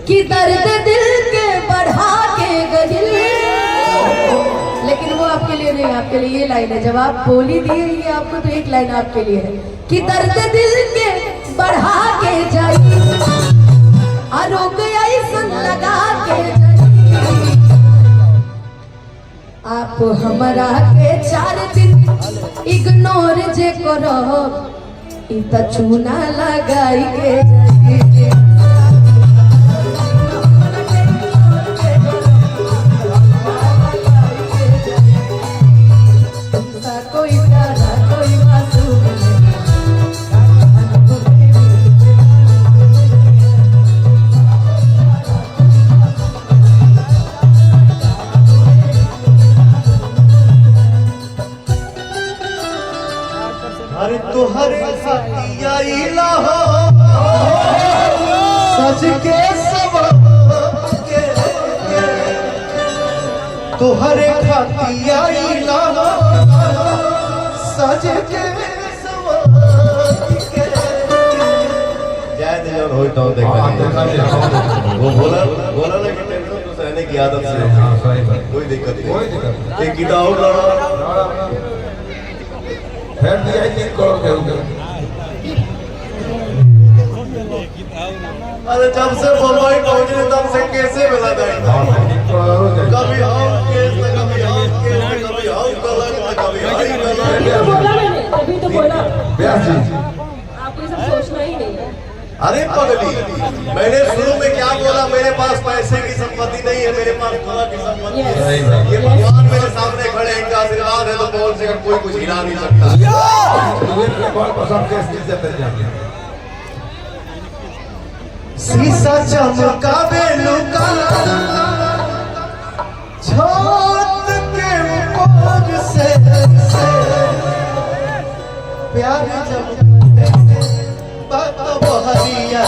कि दर्द दिल के बढ़ा के गदिल। लेकिन वो आपके लिए नहीं, आपके लिए ये लाइन है। जब आप बोली दिए ये आपको तो एक लाइन आपके लिए है कि दर्द दिल के बढ़ा के जाई आरोग ऐसन लगा के जाई। आप हमरा के 4 दिन इग्नोर जे करो इ त चूना लगाई के जाई। अरे तुहरे खतिया हो सज के के तुहरे खतिया हो सज के जय दिल हो तो देखा वो बोला ना कि टेंशन तो सहने की आदत से कोई दिक्कत नहीं। एक गीता और फेर दिया 3 करोड़ के ऊपर। अरे जब से मुंबई पहुंचे तब से कैसे मिला था कभी हम केस कभी हम केस कभी हम गलत कभी तो बोला मैंने, तभी तो बोला ब्यास जी आपको ये सब सोचना ही नहीं है। अरे पगली, मैंने शुरू में क्या बोला? मेरे पास पैसे की संपत्ति नहीं है, मेरे पास खुदा की संपत्ति है। ये भगवान मेरे सामने खड़े हैं, इनका आशीर्वाद है तो बोल से कोई कुछ हिला नहीं सकता। शीशा चमका बेलुका छत के ऊपर से प्यार जब बात बहरिया